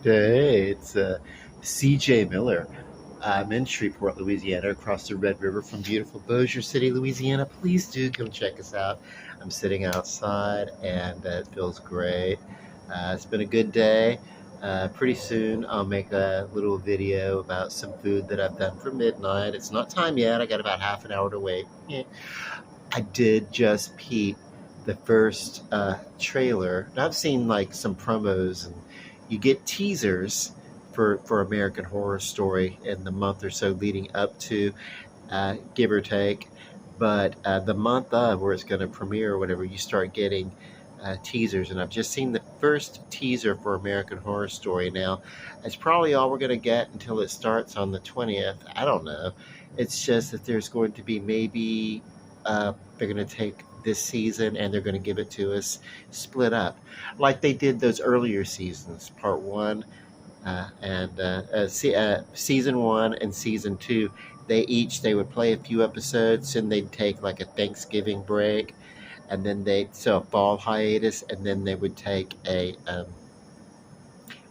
Hey, it's CJ Miller. I'm in Shreveport, Louisiana, across the Red River from beautiful Bossier City, Louisiana. Please do come check us out. I'm sitting outside and it feels great. It's been a good day. Pretty soon I'll make a little video about some food that I've done for midnight. It's not time yet. I got about half an hour to wait. I did just peep the first trailer. I've seen like some promos, and you get teasers for American Horror Story in the month or so leading up to, give or take. But the month of where it's going to premiere or whatever, you start getting teasers. And I've just seen the first teaser for American Horror Story. Now, it's probably all we're going to get until it starts on the 20th. I don't know. It's just that there's going to be maybe they're going to take this season and they're going to give it to us split up like they did those earlier seasons, part one and season one and season two. They would play a few episodes and they'd take like a Thanksgiving break, and then they so a fall hiatus, and then they would take a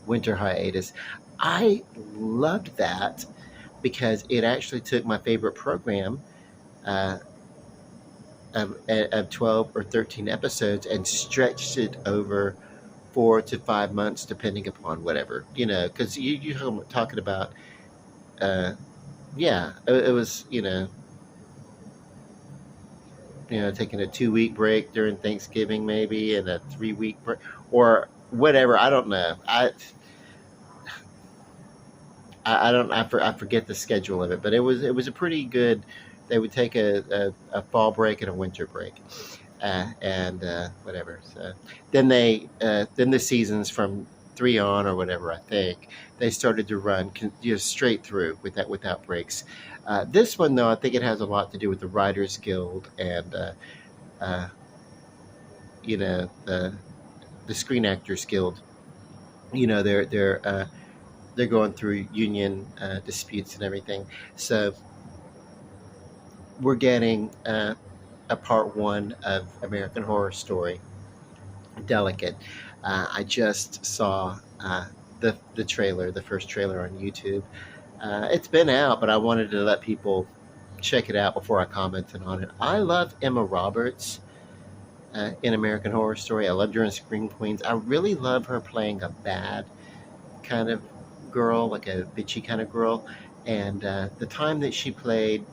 winter hiatus. I loved that because it actually took my favorite program, uh, of 12 or 13 episodes, and stretched it over 4 to 5 months, depending upon whatever, because you're talking about, uh, yeah, it was, taking a 2 week break during Thanksgiving, maybe, and a 3 week break, or whatever. I don't know. I don't. I forget the schedule of it, but it was a pretty good. They would take a fall break and a winter break, and whatever. So then the seasons from three on or whatever, I think they started to run just straight through without breaks. This one though, I think it has a lot to do with the Writers Guild and uh, the Screen Actors Guild. They're going through union disputes and everything. So we're getting a part one of American Horror Story, Delicate. I just saw the trailer, the first trailer on YouTube. It's been out, but I wanted to let people check it out before I commented on it. I love Emma Roberts in American Horror Story. I loved her in Scream Queens. I really love her playing a bad kind of girl, like a bitchy kind of girl. And the time that she played,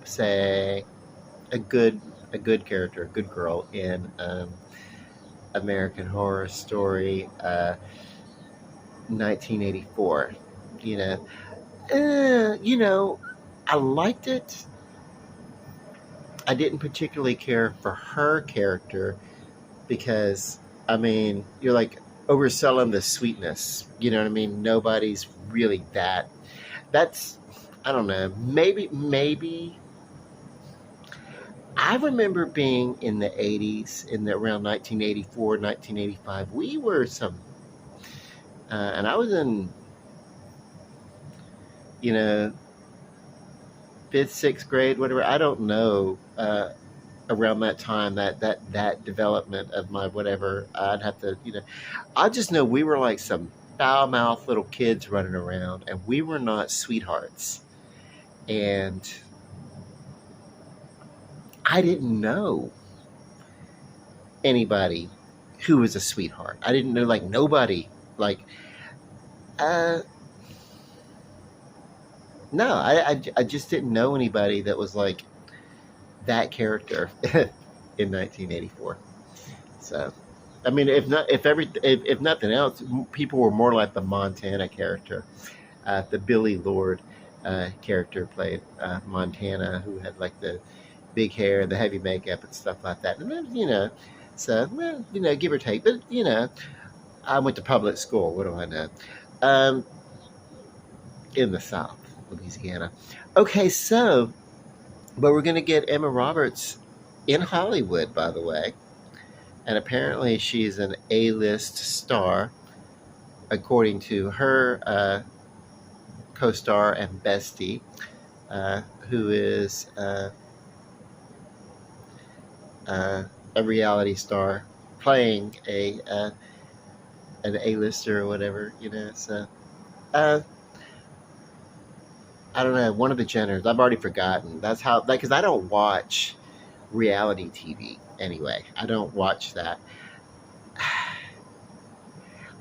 say, a good a good character, a good girl in American Horror Story, 1984. You know, uh, you know, I liked it. I didn't particularly care for her character because, I mean, you're like overselling the sweetness. You know what I mean? Nobody's really that. That's, I don't know. Maybe I remember being in the 80s, in the around 1984, 1985. We were some, and I was in, you know, fifth, sixth grade, whatever. I don't know. Around that time, that development of my whatever, I'd have to, I just know we were like some foul mouthed little kids running around, and we were not sweethearts. And I didn't know anybody who was a sweetheart. I didn't know like nobody. Like, uh, no, I just didn't know anybody that was like that character in 1984. So, I mean, if nothing else, people were more like the Montana character, the Billy Lord character played Montana, who had like the big hair, the heavy makeup, and stuff like that. And then, so well, give or take. But I went to public school. What do I know? Um, in the South, Louisiana. Okay, so but we're gonna get Emma Roberts in Hollywood, by the way, and apparently she's an A-list star, according to her co-star and bestie, who is a reality star playing an A-lister or whatever, you know. So uh, I don't know. One of the Jenners. I've already forgotten. That's how. Like, because I don't watch reality TV anyway. I don't watch that.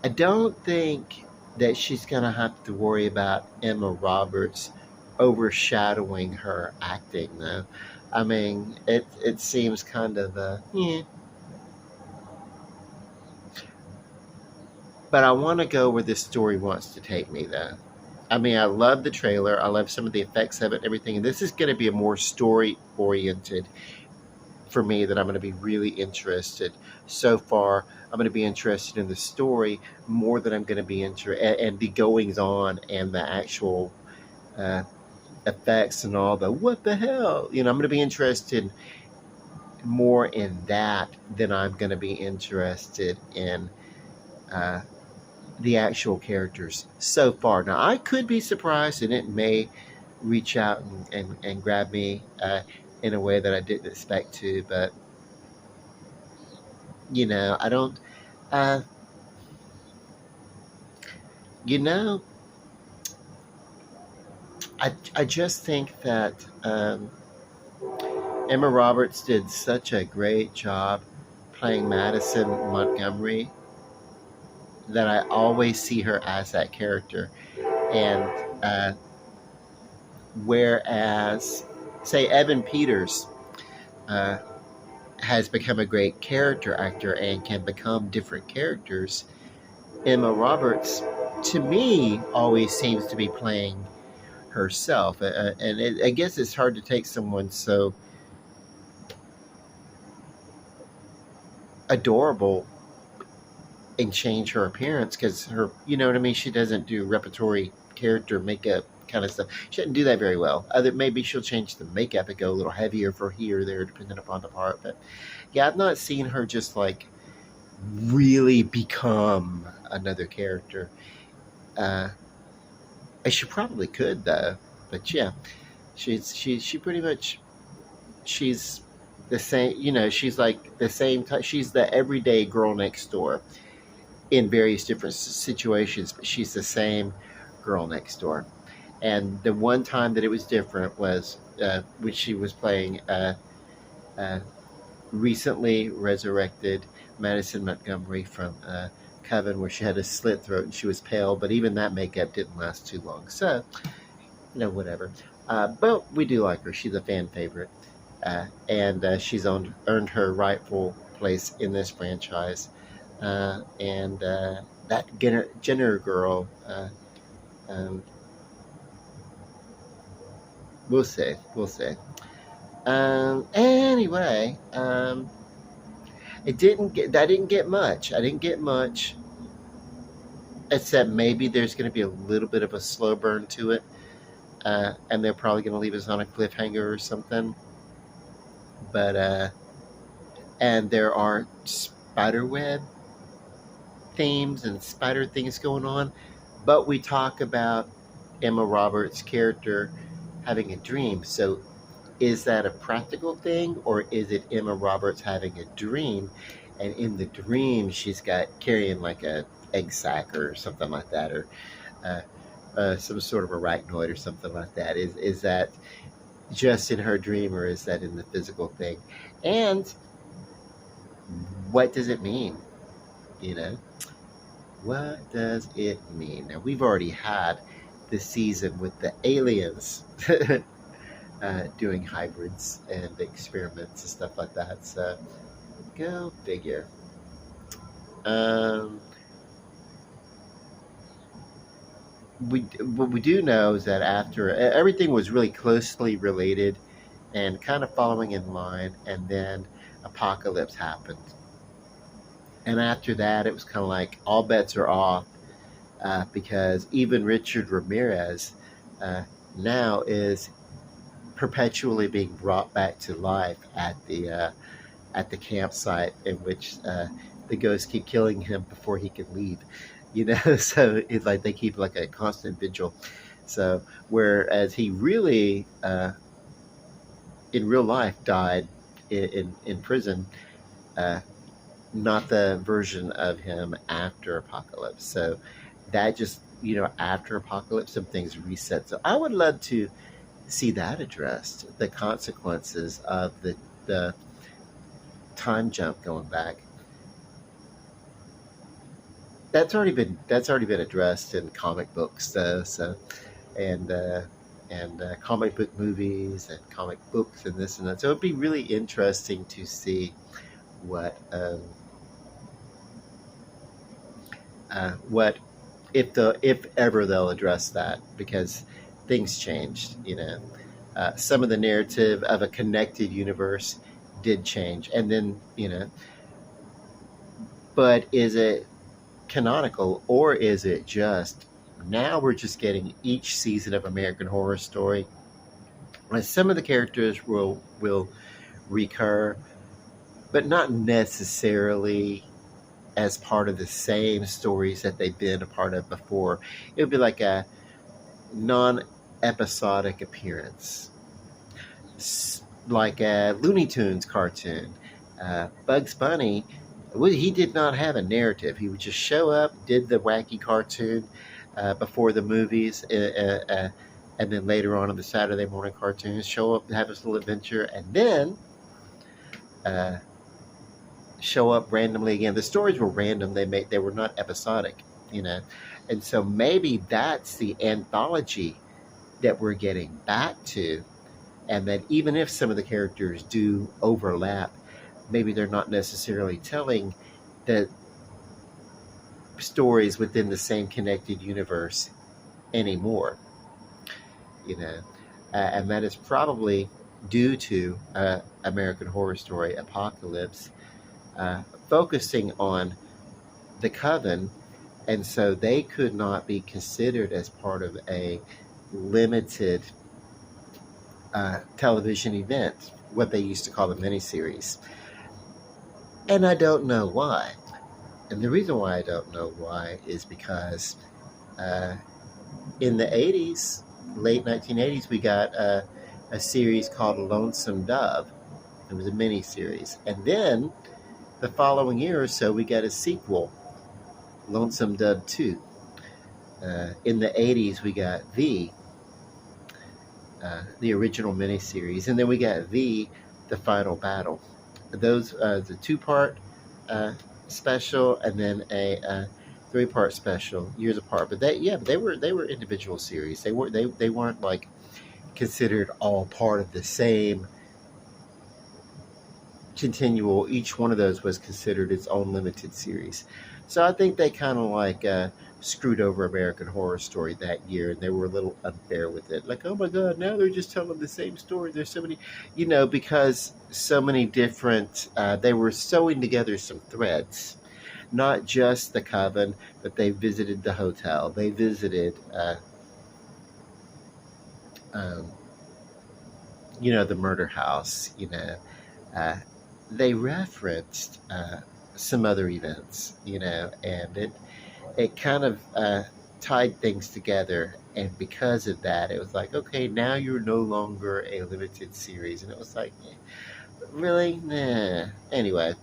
I don't think that she's gonna have to worry about Emma Roberts overshadowing her acting, though. I mean, it seems kind of yeah. But I want to go where this story wants to take me, though. I mean, I love the trailer. I love some of the effects of it, and everything. And this is going to be a more story oriented for me that I'm going to be really interested. So far, I'm going to be interested in the story more than I'm going to be interested and the goings on and the actual uh, effects and all the what the hell. You know, I'm going to be interested more in that than I'm going to be interested in uh, the actual characters so far. Now, I could be surprised, and it may reach out and grab me in a way that I didn't expect to, but you know, I don't. Uh, you know, I just think that Emma Roberts did such a great job playing Madison Montgomery that I always see her as that character. And whereas, say, Evan Peters uh, has become a great character actor and can become different characters, Emma Roberts, to me, always seems to be playing herself. I guess it's hard to take someone so adorable and change her appearance because her, you know what I mean? She doesn't do repertory character makeup kind of stuff. She doesn't do that very well. Other maybe she'll change the makeup and go a little heavier for here or there, depending upon the part. But yeah, I've not seen her just like really become another character. Uh, she probably could though, but yeah, she pretty much she's the same. You know, she's like the same. She's the everyday girl next door in various different situations, but she's the same girl next door. And the one time that it was different was when she was playing uh, recently resurrected Madison Montgomery from Coven, where she had a slit throat and she was pale, but even that makeup didn't last too long. So, you know, whatever. But we do like her. She's a fan favorite. And she's earned her rightful place in this franchise. And that Jenner girl, um, we'll see. We'll see. Anyway, I didn't get much. I didn't get much, except maybe there's going to be a little bit of a slow burn to it, and they're probably going to leave us on a cliffhanger or something. But and there are spiderweb themes and spider things going on. But we talk about Emma Roberts' character having a dream. So is that a practical thing, or is it Emma Roberts having a dream, and in the dream she's got carrying like a egg sac or something like that, or uh, some sort of arachnoid or something like that? Is that just in her dream, or is that in the physical thing? And what does it mean? You know, what does it mean? Now we've already had this season with the aliens doing hybrids and experiments and stuff like that. So go figure. Um, what we do know is that after everything was really closely related and kind of following in line, and then Apocalypse happened. And after that, it was kind of like all bets are off because even Richard Ramirez uh, now is perpetually being brought back to life at the campsite in which the ghosts keep killing him before he can leave. You know, so it's like they keep like a constant vigil. So whereas he really, in real life, died in prison, uh, not the version of him after Apocalypse. So that just, after Apocalypse, some things reset. So I would love to see that addressed, the consequences of the time jump going back. That's already been addressed in comic books, though. So and comic book movies and comic books and this and that. So it'd be really interesting to see what if ever they'll address that, because things changed. Some of the narrative of a connected universe did change, and then but is it canonical, or is it just now we're just getting each season of American Horror Story? And some of the characters will recur, but not necessarily as part of the same stories that they've been a part of before. It would be like a non-episodic appearance, like a Looney Tunes cartoon. Bugs Bunny, he did not have a narrative. He would just show up, did the wacky cartoon before the movies, and then later on in the Saturday morning cartoons, show up, have his little adventure, and then show up randomly again. The stories were random. They were not episodic, and so maybe that's the anthology that we're getting back to, and that even if some of the characters do overlap, maybe they're not necessarily telling the stories within the same connected universe anymore, and that is probably due to American Horror Story Apocalypse focusing on the coven, and so they could not be considered as part of a limited television event, what they used to call the miniseries. And I don't know why. And the reason why I don't know why is because in the 80s, late 1980s, we got a series called Lonesome Dove. It was a mini-series. And then the following year or so, we got a sequel, Lonesome Dove 2. In the 80s, we got the original miniseries. And then we got the Final Battle. Those, the two-part special, and then a three-part special, years apart. But they were individual series. They weren't like considered all part of the same continual. Each one of those was considered its own limited series. So I think they kind of like screwed over American Horror Story that year, and they were a little unfair with it. Like, oh my God, now they're just telling the same story. There's so many, because so many different, they were sewing together some threads. Not just the coven, but they visited the hotel. They visited, the murder house. They referenced some other events, and it kind of tied things together. And because of that, it was like, okay, now you're no longer a limited series. And it was like, really? Nah. Anyway,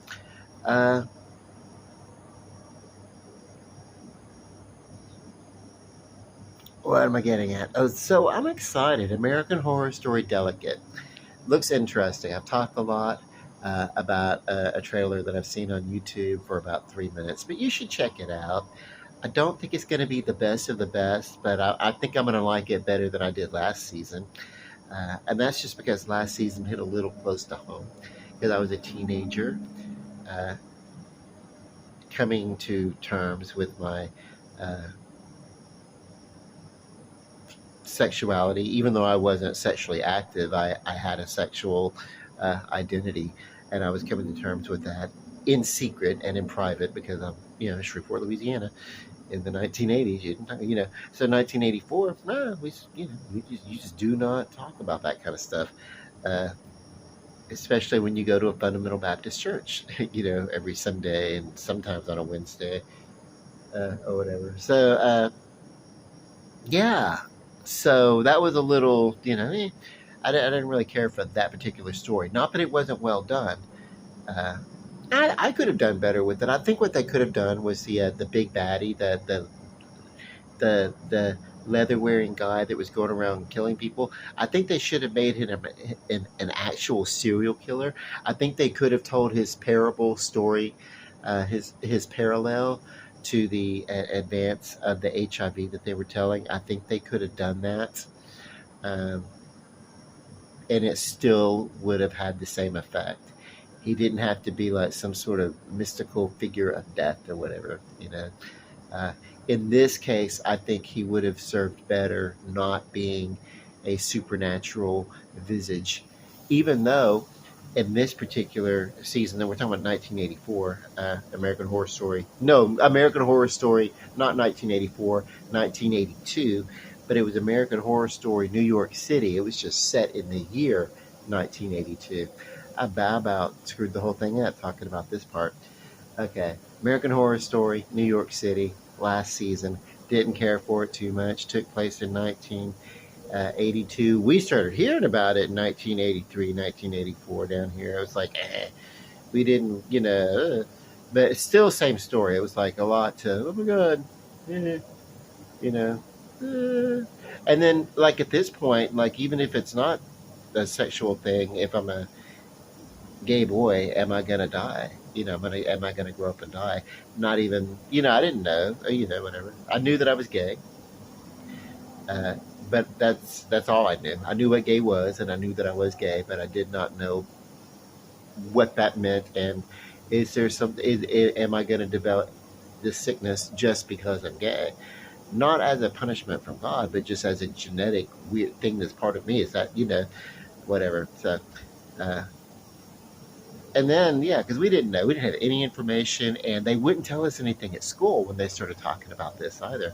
what am I getting at? Oh, so I'm excited. American Horror Story Delicate looks interesting. I've talked a lot about a trailer that I've seen on YouTube for about 3 minutes, but you should check it out. I don't think it's going to be the best of the best, but I think I'm going to like it better than I did last season. And that's just because last season hit a little close to home, because I was a teenager coming to terms with my sexuality. Even though I wasn't sexually active, I had a sexual identity, and I was coming to terms with that in secret and in private, because I'm, Shreveport, Louisiana, in the 1980s. So 1984, you just do not talk about that kind of stuff, especially when you go to a fundamental Baptist church, every Sunday and sometimes on a Wednesday or whatever. So yeah, so that was a little, I didn't really care for that particular story. Not that it wasn't well done. I could have done better with it. I think what they could have done was the big baddie, the leather wearing guy that was going around killing people. I think they should have made him an actual serial killer. I think they could have told his parable story, his parallel to the advance of the HIV that they were telling. I think they could have done that, um, and it still would have had the same effect. He didn't have to be like some sort of mystical figure of death or whatever, you know. Uh, in this case, I think he would have served better not being a supernatural visage, even though in this particular season, and we're talking about 1984, American Horror Story. No, American Horror Story, not 1984, 1982, but it was American Horror Story New York City. It was just set in the year 1982. I about screwed the whole thing up talking about this part. Okay, American Horror Story, New York City, last season. Didn't care for it too much. Took place in 1982. We started hearing about it in 1983, 1984 down here. I was like, we didn't, but it's still same story. It was like a lot to, oh my God, eh, you know. And then, like at this point, like even if it's not a sexual thing, if I'm a gay boy, am I gonna die? Am I gonna grow up and die? Not even, I didn't know, whatever. I knew that I was gay, uh, but that's all I knew. I knew what gay was, and I knew that I was gay, but I did not know what that meant. And is there some? Am I gonna develop this sickness just because I'm gay? Not as a punishment from God, but just as a genetic weird thing that's part of me. Is that whatever? So. Uh, and then yeah, because we didn't know, we didn't have any information, and they wouldn't tell us anything at school when they started talking about this either.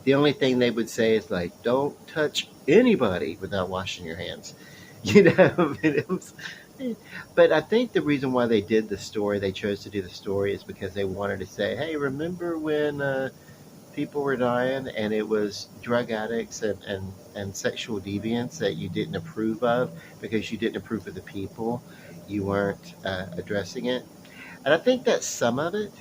The only thing they would say is like, don't touch anybody without washing your hands. you know it was, but I think the reason why they chose to do the story is because they wanted to say, hey, remember when people were dying and it was drug addicts and sexual deviants that you didn't approve of because you didn't approve of the people, you weren't addressing it. And I think that's some of it.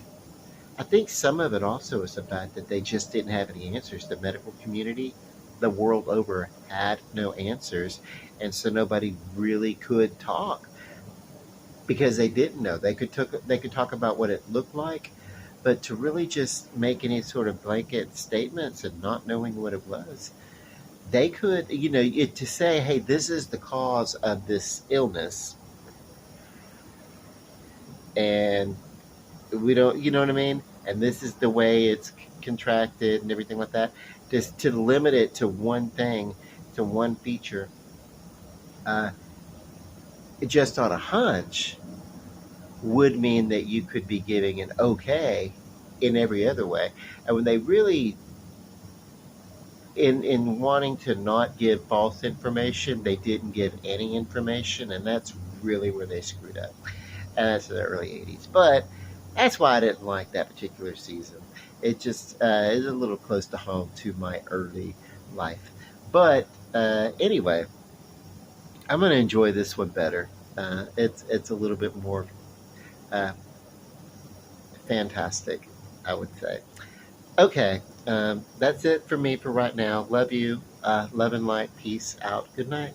I think some of it also is the fact that they just didn't have any answers. The medical community, the world over, had no answers, and so nobody really could talk because they didn't know. They could talk about what it looked like, but to really just make any sort of blanket statements and not knowing what it was, they could, to say, hey, this is the cause of this illness, and we don't, you know what I mean? And this is the way it's contracted and everything like that. Just to limit it to one thing, to one feature, uh, just on a hunch, would mean that you could be giving an okay in every other way. And when they really, in wanting to not give false information, they didn't give any information, and that's really where they screwed up. And that's in the early 80s. But that's why I didn't like that particular season. It just is a little close to home to my early life. But anyway, I'm going to enjoy this one better. It's a little bit more uh, fantastic, I would say. Okay, that's it for me for right now. Love you. Love and light. Peace out. Good night.